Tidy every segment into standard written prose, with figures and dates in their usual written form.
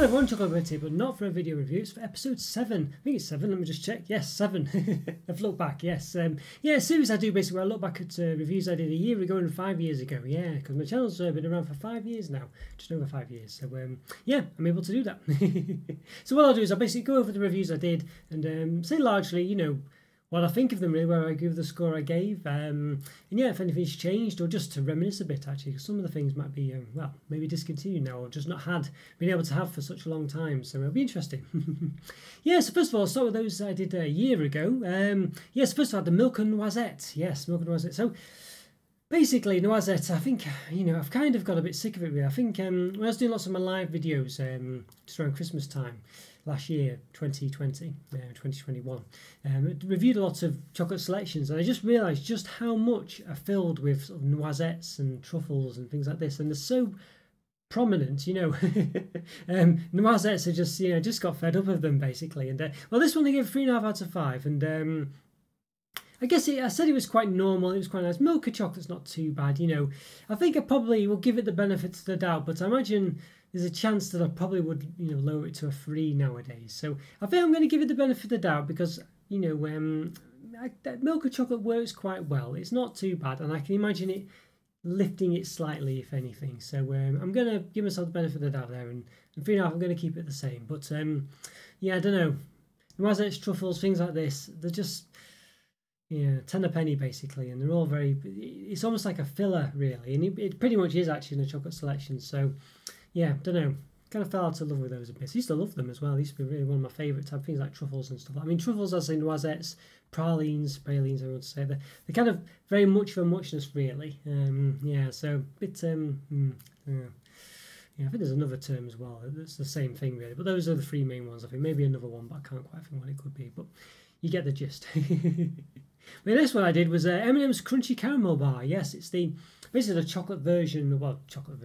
Hello everyone, Chocolo here, but not for a video review. It's for episode 7. I think it's 7. Let me just check. Yes, 7. I've looked back. Yes, yeah, a series I do basically where I look back at reviews I did a year ago and 5 years ago. Yeah, because my channel's been around for 5 years now, just over 5 years. So yeah, I'm able to do that. So what I'll do is I'll basically go over the reviews I did and say largely, you know, what I think of them, really, where I give the score I gave, and yeah, if anything's changed, or just to reminisce a bit actually, because some of the things might be well, maybe discontinued now, or just not been able to have for such a long time, so it'll be interesting. Yeah, so first of all, I'll start with those I did a year ago. Yes, first of all, I had the milk and noisette. Yes, milk and noisette. So basically, noisette, I think, you know, I've kind of got a bit sick of it really. I think when I was doing lots of my live videos just around Christmas time last year, 2020, 2021, reviewed a lot of chocolate selections, and I just realised just how much are filled with sort of noisettes and truffles and things like this, and they're so prominent, you know. Noisettes are just, you know, just got fed up of them basically, and well, this one I gave 3.5 out of 5, and I guess I said it was quite normal, it was quite nice. Milk and chocolate's not too bad, you know. I think I probably will give it the benefit of the doubt, but I imagine there's a chance that I probably would, you know, lower it to a 3 nowadays. So I think I'm going to give it the benefit of the doubt because, you know, milk and chocolate works quite well. It's not too bad, and I can imagine it lifting it slightly, if anything. So I'm going to give myself the benefit of the doubt there, and 3.5, I'm going to keep it the same. But yeah, I don't know. Noisettes, truffles, things like this, they're just, yeah, 10 a penny basically, and they're all very, it's almost like a filler really, and it pretty much is actually in a chocolate selection. So yeah, don't know, kind of fell out of love with those a bit. I used to love them as well. They used to be really one of my favourite type things, like truffles and stuff. I mean, truffles, as in noisettes, pralines, I would say, they're kind of very much of a muchness really. Yeah, so a bit yeah, I think there's another term as well that's the same thing really, but those are the 3 main ones. I think maybe another one, but I can't quite think what it could be, but you get the gist. But this one I did was M&M's Crunchy Caramel Bar. Yes, it's basically the chocolate version, well, chocolate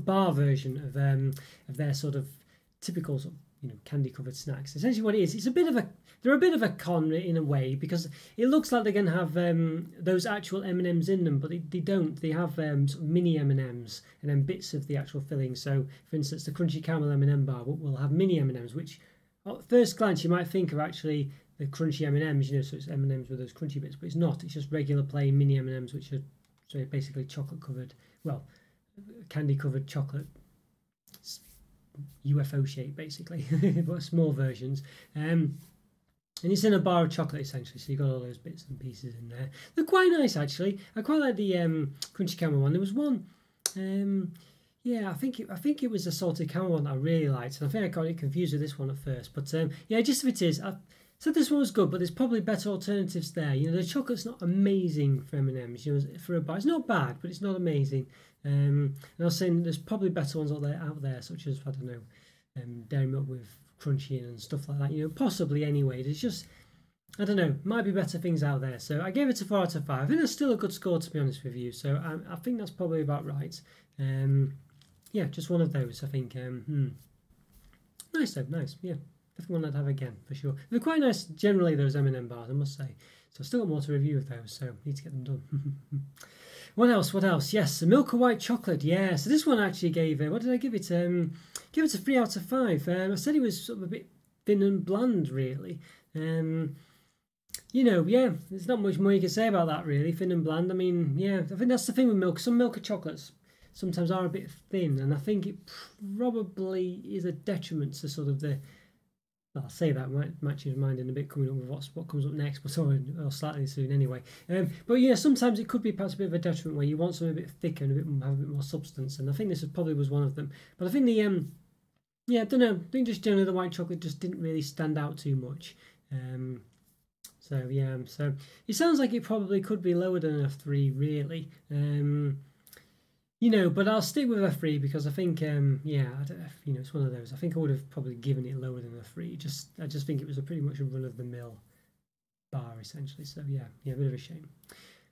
bar version of their sort of typical sort of, you know, candy covered snacks. Essentially, what it is, they're a bit of a con in a way, because it looks like they're going to have those actual M&Ms in them, but they don't. They have sort of mini M&Ms and then bits of the actual filling. So, for instance, the Crunchy Caramel M&M bar will have mini M&Ms, which at first glance you might think are actually the crunchy M&Ms, you know, so it's M&Ms with those crunchy bits, but it's not. It's just regular plain mini M&Ms, which are so basically chocolate covered, well, candy covered chocolate, UFO shape basically, but small versions. And it's in a bar of chocolate essentially, so you've got all those bits and pieces in there. They're quite nice actually. I quite like the crunchy caramel one. There was one, yeah, I think it was the salted caramel one that I really liked, and I think I got it confused with this one at first. But yeah, just if it is, I said this one was good, but there's probably better alternatives there. You know, the chocolate's not amazing for M&Ms. You know, for a bar, it's not bad, but it's not amazing. And I was saying there's probably better ones out there, such as, I don't know, dairy milk with crunchy and stuff like that. You know, possibly anyway. There's just, I don't know, might be better things out there. So I gave it a 4 out of 5. I think that's still a good score, to be honest with you. So I think that's probably about right. Yeah, just one of those, I think. Nice though, nice, yeah. Definitely one I'd have again, for sure. They're quite nice, generally, those M&M bars, I must say. So I've still got more to review of those, so need to get them done. What else? Yes, the Milky White chocolate, yeah. So this one I actually gave, what did I give it? Give it a 3 out of 5. I said it was sort of a bit thin and bland, really. You know, yeah, there's not much more you can say about that, really, thin and bland. I mean, yeah, I think that's the thing with milk. Some milk chocolates sometimes are a bit thin, and I think it probably is a detriment to sort of the, well, I'll say that, might change my mind in a bit coming up with what comes up next, but or slightly soon anyway. But yeah, sometimes it could be perhaps a bit of a detriment where you want something a bit thicker and have a bit more substance, and I think this probably was one of them. But I think the yeah, I don't know, I think just generally the white chocolate just didn't really stand out too much. So yeah, so it sounds like it probably could be lower than a 3 really. You know, but I'll stick with a 3 because I think, yeah, I don't know, you know, it's one of those. I think I would have probably given it lower than a 3. I just think it was pretty much a run-of-the-mill bar, essentially. So, yeah, a bit of a shame.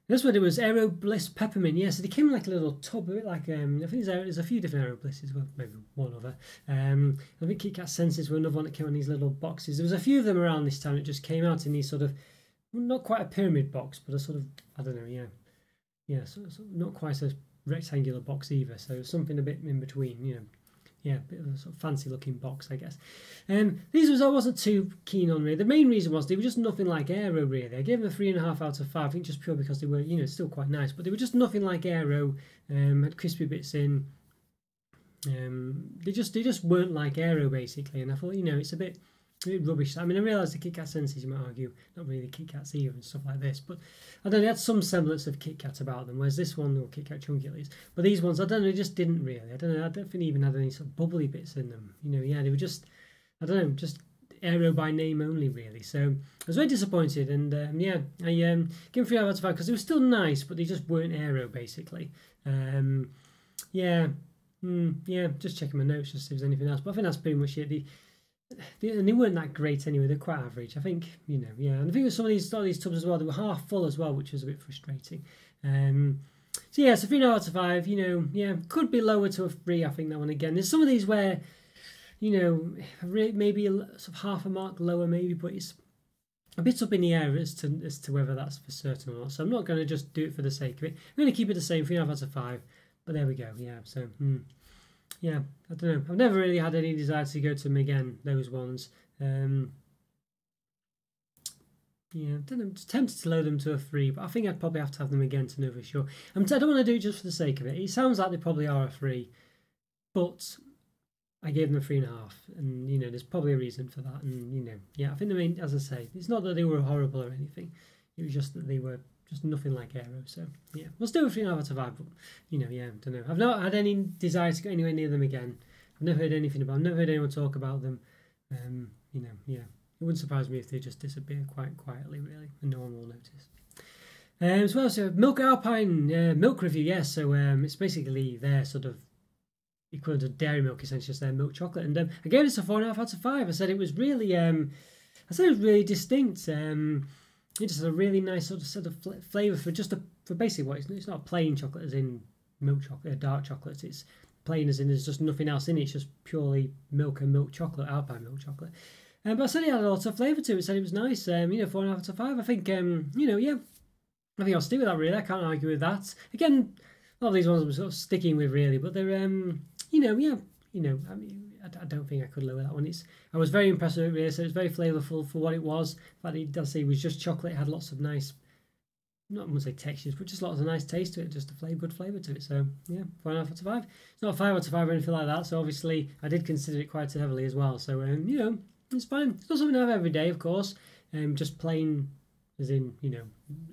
This one, it was Aero Bliss Peppermint. Yeah, so they came in like a little tub, a bit like, I think there's a few different Aero Blisses, well, maybe one other. I think KitKat Senses were another one that came in these little boxes. There was a few of them around this time. It just came out in these sort of, not quite a pyramid box, but a sort of, I don't know, yeah, so not quite a rectangular box either, so something a bit in between, you know. yeah, a bit of a sort of fancy looking box, I guess. These ones I wasn't too keen on really. The main reason was they were just nothing like Aero really. I gave them a 3.5 out of 5. I think just pure because they were, you know, still quite nice, but they were just nothing like Aero. Had crispy bits in. They just weren't like Aero basically, and I thought, you know, it's a bit rubbish. I mean, I realise the KitKat senses, you might argue, not really KitKats either and stuff like this, but I don't know, they had some semblance of KitKat about them, whereas this one, or KitKat Chunky at least, but these ones, I don't know, they just didn't really. I don't know, I don't think they even had any sort of bubbly bits in them. You know, yeah, they were just, I don't know, just Aero by name only really. So I was very disappointed, and yeah, I gave them 3 out of 5 because they were still nice, but they just weren't Aero basically. Yeah. Yeah, just checking my notes just to see if there's anything else, but I think that's pretty much it. And they weren't that great anyway. They're quite average, I think. You know, yeah. And I think with some of these tubs as well, they were half full as well, which was a bit frustrating. So yeah, so 3 out of 5. You know, yeah, could be lower to a 3. I think that one again. There's some of these where, you know, maybe sort of half a mark lower, maybe, but it's a bit up in the air as to whether that's for certain or not. So I'm not going to just do it for the sake of it. I'm going to keep it the same, 3 out of 5. But there we go. Yeah. So. Yeah, I don't know. I've never really had any desire to go to them again, those ones. Yeah, I don't know. I'm just tempted to lower them to a 3, but I think I'd probably have to have them again to know for sure. I don't want to do it just for the sake of it. It sounds like they probably are a 3, but I gave them a 3.5, and you know, there's probably a reason for that. And you know, yeah, I think the main, as I say, it's not that they were horrible or anything. It was just that they were just nothing like Aero. So yeah, we'll still 3.5 out of 5, but you know, yeah, I don't know. I've not had any desire to go anywhere near them again. I've never heard anything about them. I've never heard anyone talk about them. You know, yeah, it wouldn't surprise me if they just disappear quite quietly, really, and no one will notice. So also Milk Alpine milk review. Yes, so it's basically their sort of equivalent of dairy milk, essentially, just their milk chocolate. And I gave this a 4.5 out of 5. I said it was really, distinct. It just has a really nice sort of flavour for basically what it's not plain chocolate as in milk chocolate, dark chocolate. It's plain as in there's just nothing else in it. It's just purely milk and milk chocolate, Alpine milk chocolate. But I said it had a lot of flavour to it. I said it was nice. You know, 4.5 out of 5. I think you know, yeah, I think I'll stick with that really. I can't argue with that. Again, a lot of these ones I'm sort of sticking with really, but they're you know, yeah, you know, I mean, I don't think I could lower that one. I was very impressed with it really. So it was very flavourful for what it was. In fact, it does say it was just chocolate. It had lots of nice, not to say textures, but just lots of nice taste to it. Just a good flavour to it. So yeah, 4.5 out of 5. It's not a 5 out of 5 or anything like that. So obviously I did consider it quite heavily as well. So you know, it's fine. It's not something I have every day, of course. Just plain, as in, you know,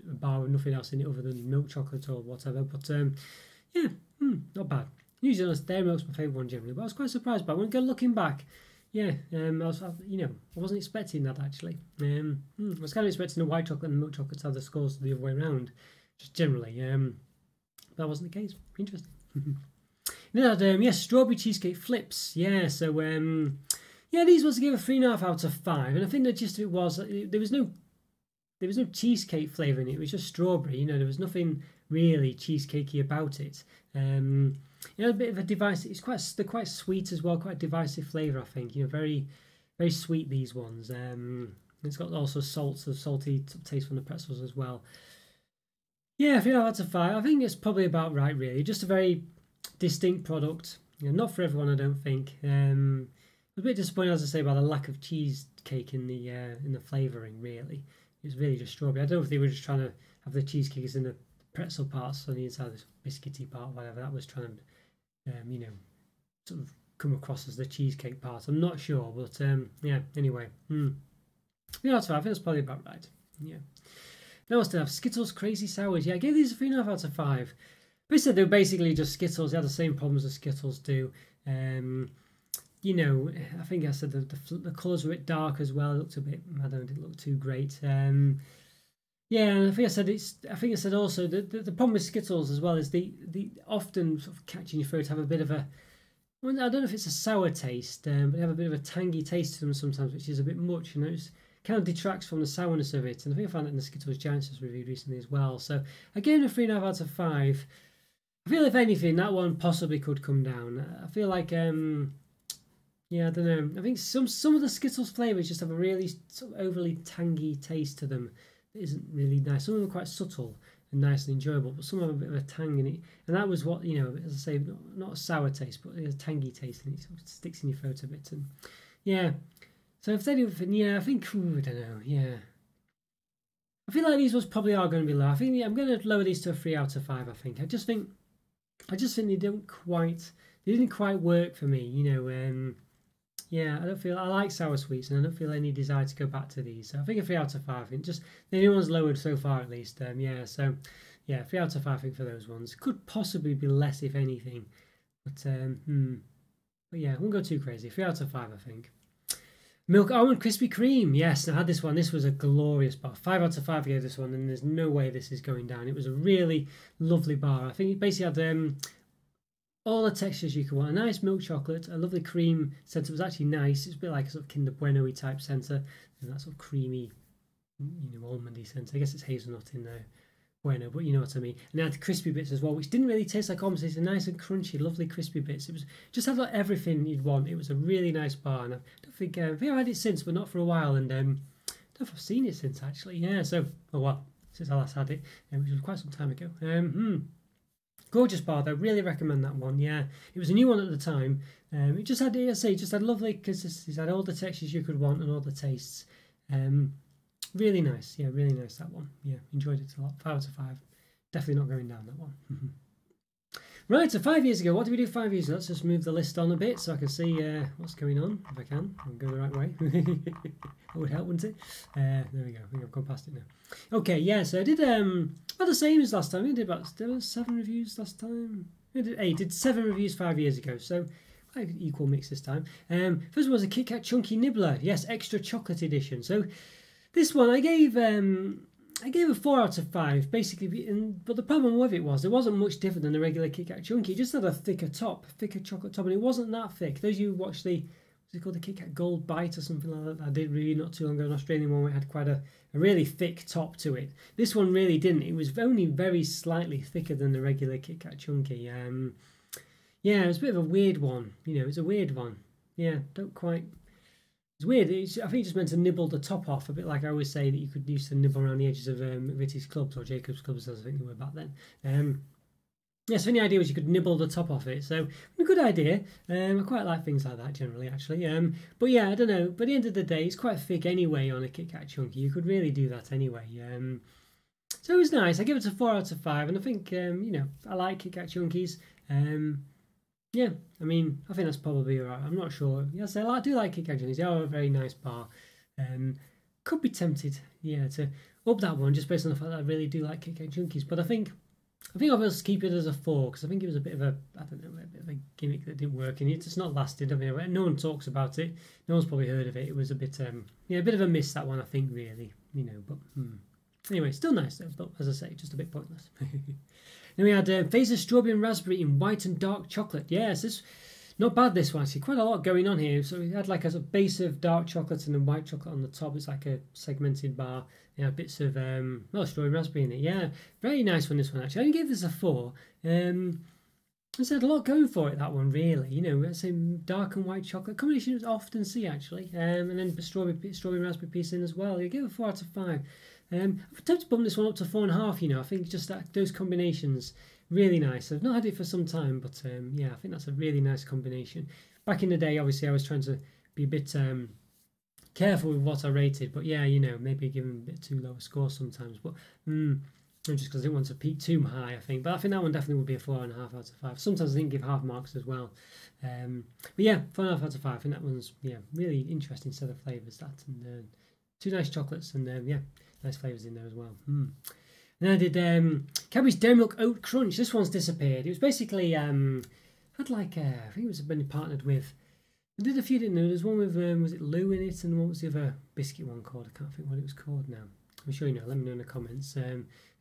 a bar with nothing else in it other than milk chocolate or whatever. But yeah, not bad. Usually dairy milk's my favourite one generally, but I was quite surprised by it. When looking back, yeah, I wasn't expecting that actually. I was kind of expecting the white chocolate and the milk chocolate to have the scores the other way around, just generally. That wasn't the case. Interesting. Then I had strawberry cheesecake flips. Yeah, so yeah, these ones I gave a 3.5 out of 5, and I think the gist of it was there was no cheesecake flavour in it. It was just strawberry. You know, there was nothing really cheesecakey about it. You know, a bit of a divisive. They're quite sweet as well. Quite a divisive flavour, I think. You know, very, very sweet these ones. It's got also salty taste from the pretzels as well. Yeah, 3.5 out of 5. I think it's probably about right, really. Just a very distinct product. You know, not for everyone, I don't think. I'm a bit disappointed, as I say, by the lack of cheesecake in the flavouring. Really, it was really just strawberry. I don't know if they were just trying to have the cheesecake as in the pretzel parts on the inside, this biscuity part, whatever that was trying to, you know, sort of come across as the cheesecake part. I'm not sure, but yeah. Anyway, yeah, that's fine. I think that's probably about right. Yeah. Now I still have Skittles Crazy Sours. Yeah, I gave these a 3.5 out of 5. They said they were basically just Skittles. They had the same problems as Skittles do. You know, I think I said the colours were a bit dark as well. It looked a bit, I don't know, it didn't look too great. Yeah, and I think I said also the problem with Skittles as well is the often sort of catch in your throat have a bit of a, well, I don't know if it's a sour taste, but they have a bit of a tangy taste to them sometimes, which is a bit much. You know, it kind of detracts from the sourness of it. And I think I found that in the Skittles Giants reviewed recently as well. So I gave it a 3.5 out of 5. I feel if anything that one possibly could come down. I feel like yeah, I don't know. I think some of the Skittles flavours just have a really sort of overly tangy taste to them. It isn't really nice. Some of them are quite subtle. nice and enjoyable, but some have a bit of a tang in it, and that was what, you know, as I say, not a sour taste, but a tangy taste, and it sort of sticks in your throat a bit. And yeah, so if they do, yeah, I think, ooh, I don't know, yeah, I feel like these ones probably are going to be low. I think, yeah, I'm going to lower these to a 3 out of 5. I think I just think they didn't quite work for me, you know. Yeah, I like sour sweets, and I don't feel any desire to go back to these. So I think a 3 out of 5. I think just the only one's lowered so far, at least. Yeah, so yeah, 3 out of 5. I think for those ones could possibly be less if anything, but yeah, I won't go too crazy. 3 out of 5, I think. Milk Almond Krispy Kreme. Yes, I had this one. This was a glorious bar. 5 out of 5 I gave this one, and there's no way this is going down. It was a really lovely bar. I think it basically had all the textures you could want. A nice milk chocolate, a lovely cream centre. It was actually nice. It's a bit like a sort of Kinder Bueno-y type centre, and that sort of creamy, you know, almondy centre. I guess it's hazelnut in there. Bueno, but you know what I mean. And it had crispy bits as well, which didn't really taste like almonds. It's nice and crunchy, lovely crispy bits. It was just had like everything you'd want. It was a really nice bar, and I don't think I've had it since, but not for a while. And I don't know if I've seen it since actually. Yeah, so since I last had it, which was quite some time ago. Gorgeous bar though, really recommend that one. Yeah, it was a new one at the time. It just had, just had lovely consistency. It had all the textures you could want and all the tastes. Really nice. Yeah, really nice, that one. Yeah, enjoyed it a lot. 5 out of 5. Definitely not going down, that one. Right, so 5 years ago, what did we do 5 years ago? Let's just move the list on a bit so I can see what's going on, if I can. I'll go the right way. That would help, wouldn't it? There we go. I think I've gone past it now. Okay, yeah, so I did about the same as last time. We did about 7 reviews last time. I did 8. Did 7 reviews 5 years ago, so quite an equal mix this time. First one was a KitKat Chunky Nibbler. Yes, extra chocolate edition. So this one I gave a 4 out of 5, basically, but the problem with it was it wasn't much different than the regular KitKat Chunky. It just had a thicker chocolate top, and it wasn't that thick. Those of you who watched what's it called, the KitKat Gold Bite or something like that, I did really not too long ago, an Australian one, where it had quite a really thick top to it. This one really didn't. It was only very slightly thicker than the regular KitKat Chunky. Yeah, it was a bit of a weird one. You know, it's a weird one. Yeah, don't quite... It's weird. I think it's just meant to nibble the top off, a bit like I always say that you could use to nibble around the edges of McVitie's clubs or Jacob's clubs, as I think they were back then. Yeah, so the idea was you could nibble the top off it. So a good idea. I quite like things like that generally, actually. But yeah, I don't know. But at the end of the day, it's quite thick anyway on a KitKat Chunky. You could really do that anyway. So it was nice. I give it a 4 out of 5, and I think you know, I like KitKat Chunkies. Yeah, I mean, I think that's probably alright. I'm not sure. Yes, I do like KitKat Chunkies. They are a very nice bar. Could be tempted, yeah, to up that one just based on the fact that I really do like KitKat Chunkies. But I think I'll just keep it as a 4 because I think it was a bit of a, I don't know, a bit of a gimmick that didn't work, and it's just not lasted. I mean, no one talks about it. No one's probably heard of it. It was a bit, yeah, a bit of a miss, that one, I think, really. You know, but anyway, still nice though. But as I say, just a bit pointless. Then we had Vasa Strawberry and Raspberry in white and dark chocolate. Yes, this not bad, this one, actually. Quite a lot going on here. So we had like a sort of base of dark chocolate and then white chocolate on the top. It's like a segmented bar. It had bits of strawberry and raspberry in it. Yeah, very nice one, this one, actually. I only gave this a 4. It's had a lot going for it, that one, really. You know, let's say dark and white chocolate combination you often see, actually. And then the strawberry and raspberry piece in as well. You give it a 4 out of 5. I'm tempted to bump this one up to 4.5. You know, I think just that those combinations really nice. I've not had it for some time, but yeah, I think that's a really nice combination. Back in the day, obviously, I was trying to be a bit careful with what I rated, but yeah, you know, maybe giving a bit too low a score sometimes. But just because I didn't want to peak too high, I think. But I think that one definitely would be a 4.5 out of 5. Sometimes I didn't give half marks as well. But yeah, 4.5 out of 5. I think that one's really interesting set of flavours. That and 2 nice chocolates and yeah. Nice flavours in there as well. And I did Cadbury's Dairy Milk Oat Crunch. This one's disappeared. It was basically had like I think it was when he partnered with. I did a few, didn't there? There's one with was it Lou in it, and what was the other biscuit one called? I can't think what it was called now. I'm sure you know. Let me know in the comments.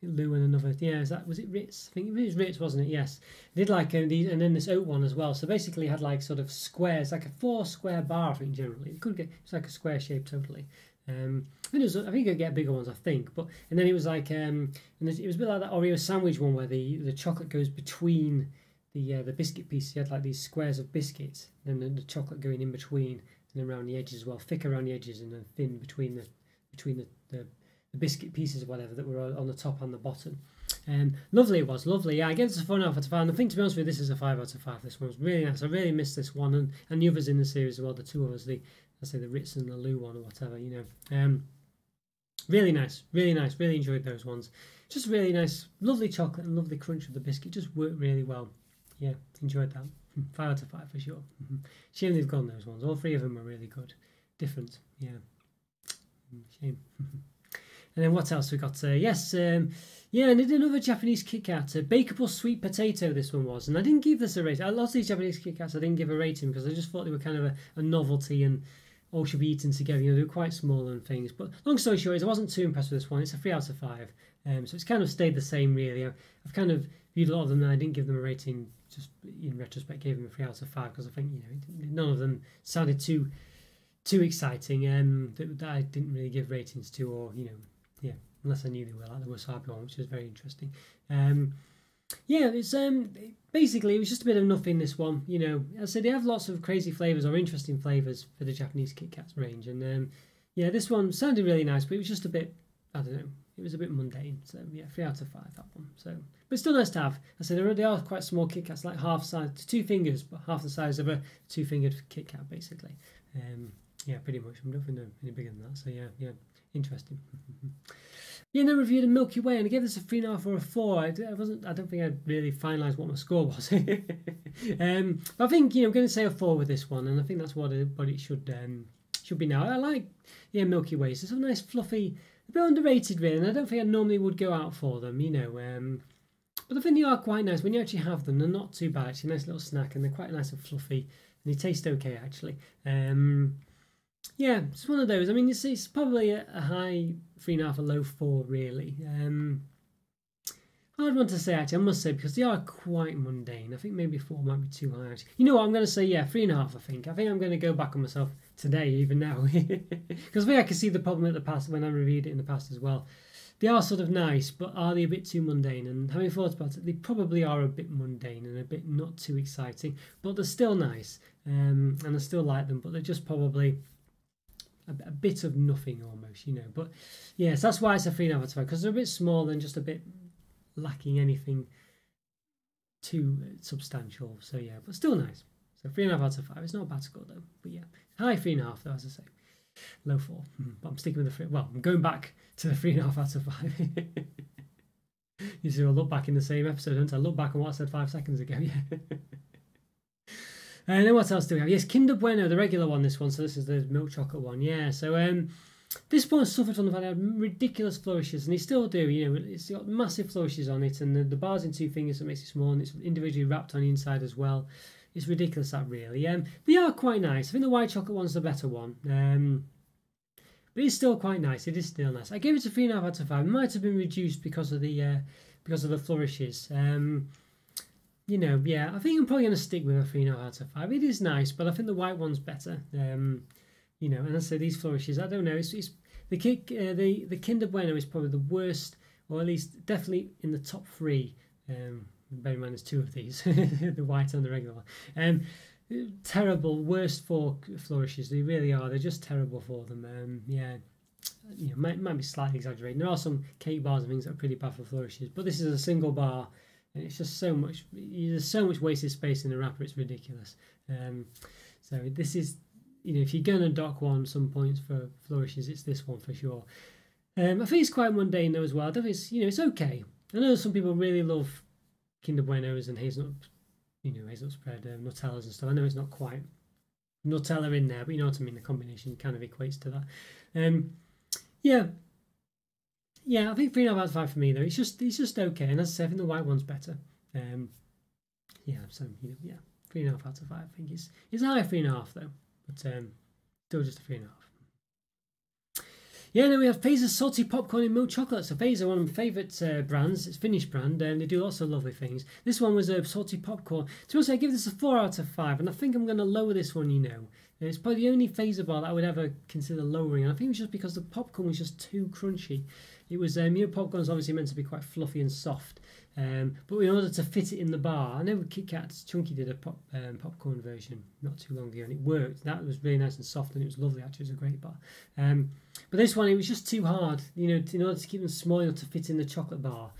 Lou and another. Yeah, was it Ritz? I think it was Ritz, wasn't it? Yes. I did like these, and then this oat one as well. So basically, had like sort of squares, like a 4 square bar. I think generally it could get. It's like a square shape totally. I think you could get bigger ones, I think, but and then it was like and it was a bit like that Oreo sandwich one where the chocolate goes between the biscuit pieces. You had like these squares of biscuits, and then the chocolate going in between and then around the edges as well, thick around the edges and then thin between the biscuit pieces or whatever that were on the top and the bottom. Lovely, it was lovely. Yeah, I gave this a 4.5 out of 5. And I think, to be honest with you, this is a 5 out of 5. This one was really nice. I really missed this one, and the others in the series as well. The two others, the Ritz and the Lou one or whatever, you know. Really nice, really nice. Really enjoyed those ones. Just really nice, lovely chocolate and lovely crunch of the biscuit. Just worked really well. Yeah, enjoyed that. 5 out of 5 for sure. Shame they've gone, those ones. All three of them are really good. Different, yeah. Shame. And then what else we got? Yeah, and I did another Japanese KitKat, Bakeable sweet potato. This one was, and I didn't give this a rating. Lots of these Japanese KitKats I didn't give a rating because I just thought they were kind of a novelty and all should be eaten together. You know, they were quite small and things. But long story short is I wasn't too impressed with this one. It's a 3 out of 5. So it's kind of stayed the same really. I've kind of viewed a lot of them and I didn't give them a rating. Just in retrospect, gave them a 3 out of 5 because I think, you know, none of them sounded too exciting that I didn't really give ratings to, or, you know, yeah, unless I knew they were, like the wasabi one, which was very interesting. Yeah, it's basically it was just a bit of nothing, this one. You know, as I said, they have lots of crazy flavours or interesting flavours for the Japanese KitKat range, and yeah, this one sounded really nice, but it was just a bit, I don't know, it was a bit mundane. So yeah, 3 out of 5 that one. So, but still nice to have. I said they are quite small KitKats, like half size, 2 fingers, but half the size of a 2-fingered KitKat basically. Yeah, pretty much. I don't think they're any bigger than that. So yeah, interesting. Yeah, and then reviewed a Milky Way, and I gave this a 3.5 or a 4. I don't think I really finalised what my score was. But I think, you know, I'm going to say a 4 with this one, and I think that's what it should be now. I like, yeah, Milky Ways. It's a nice fluffy, a bit underrated really, and I don't think I normally would go out for them, you know. But I think they are quite nice when you actually have them. They're not too bad. It's a nice little snack, and they're quite nice and fluffy, and they taste okay actually. Yeah, it's one of those. I mean, it's probably a high 3.5, a low 4, really. Hard one to say, actually, I must say, because they are quite mundane. I think maybe 4 might be too high, actually. You know what, I'm going to say, yeah, 3.5, I think. I think I'm going to go back on myself today, even now. Because I think I can see the problem at the past, when I reviewed it in the past as well. They are sort of nice, but are they a bit too mundane? And having thought about it, they probably are a bit mundane and a bit not too exciting. But they're still nice, and I still like them, but they're just probably a bit of nothing almost, you know. But yes, that's why it's a 3.5 out of 5, because they're a bit small and just a bit lacking anything too substantial. So yeah, but still nice. So 3.5 out of 5. It's not a bad score though. But yeah, high 3.5 though, as I say. Low 4. But I'm sticking with the 3. Well, I'm going back to the 3.5 out of 5. You see, I'll look back in the same episode, don't I? Look back on what I said 5 seconds ago. Yeah. And then what else do we have? Yes, Kinder Bueno, the regular one, this one. So this is the milk chocolate one. Yeah, so this one suffered from the fact it had ridiculous flourishes, and they still do. You know, it's got massive flourishes on it, and the bar's in 2 fingers, so it makes it small, and it's individually wrapped on the inside as well. It's ridiculous, that really. They are quite nice. I think the white chocolate one's the better one. But it's still quite nice. It is still nice. I gave it a 3.5 out of 5. It might have been reduced because of the flourishes. You know, yeah, I think I'm probably going to stick with a 3.5 out of 5. It is nice, but I think the white one's better. You know, and I say these flourishes, I don't know. It's the Kinder Bueno is probably the worst, or at least definitely in the top 3. Bear in mind there's 2 of these, the white and the regular one. Terrible, worst for flourishes. They really are. They're just terrible for them. Yeah, you know, might be slightly exaggerating. There are some cake bars and things that are pretty bad for flourishes, but this is a single bar. And it's just so much. There's so much wasted space in the wrapper. It's ridiculous. So this is, you know, if you're gonna dock one some points for flourishes, it's this one for sure. I think it's quite mundane though as well. I don't think it's, you know, it's okay. I know some people really love Kinder Buenos and hazelnut, you know, hazelnut spread, Nutellas and stuff. I know it's not quite Nutella in there, but you know what I mean. The combination kind of equates to that. Yeah, I think 3.5 out of 5 for me though. It's just okay, and as I say, I think the white one's better. Yeah, so you know, yeah, 3.5 out of 5. I think it's a high 3.5 though, but still just a 3.5. Yeah, then we have Vasa's salty popcorn and milk chocolate. So Vasa, one of my favourite brands. It's a Finnish brand, and they do lots of lovely things. This one was a salty popcorn. To be honest, I give this a 4 out of 5, and I think I'm going to lower this one. You know, it's probably the only Vasa bar that I would ever consider lowering. And I think it was just because the popcorn was just too crunchy. It was, you know, popcorn's obviously meant to be quite fluffy and soft, but in order to fit it in the bar, I know KitKat Chunky did a popcorn version not too long ago, and it worked. That was really nice and soft, and it was lovely. Actually, it was a great bar. But this one, it was just too hard, you know, in order to keep them small enough to fit in the chocolate bar.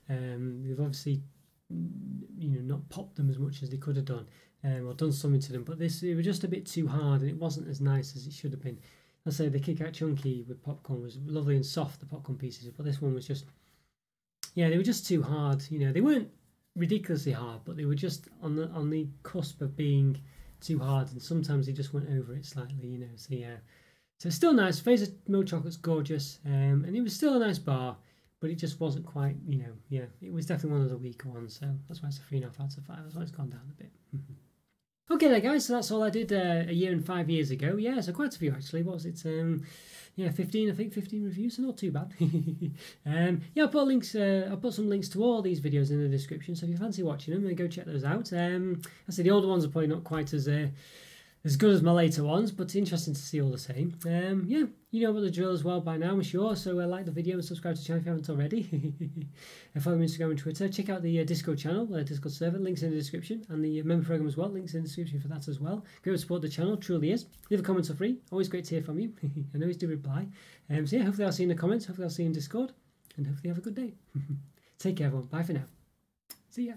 They've obviously, you know, not popped them as much as they could have done, or done something to them. But it was just a bit too hard, and it wasn't as nice as it should have been. I say the KitKat Chunky with popcorn was lovely and soft, the popcorn pieces, but this one was just, yeah, they were just too hard. You know, they weren't ridiculously hard, but they were just on the cusp of being too hard, and sometimes they just went over it slightly, you know. So yeah, so still nice. Vasa milk chocolate's gorgeous, and it was still a nice bar, but it just wasn't quite, you know, yeah, it was definitely one of the weaker ones. So that's why it's a 3.5 out of 5. That's why it's gone down a bit. Okay there guys, so that's all I did a year and 5 years ago. Yeah, so quite a few actually. What was it? Yeah, 15, I think 15 reviews, so not too bad. Yeah, I'll put some links to all these videos in the description, so if you fancy watching them, then go check those out. I say the older ones are probably not quite as good as my later ones, but interesting to see all the same. Yeah, you know what the drill as well by now, I'm sure, so like the video and subscribe to the channel if you haven't already. Follow me on Instagram and Twitter. Check out the Discord channel, Discord server, links in the description, and the member program as well, links in the description for that as well. Great to support the channel, truly is. Leave a comment for free, always great to hear from you. I always do reply. So yeah, hopefully I'll see you in the comments, hopefully I'll see you in Discord, and hopefully have a good day. Take care everyone, bye for now. See ya.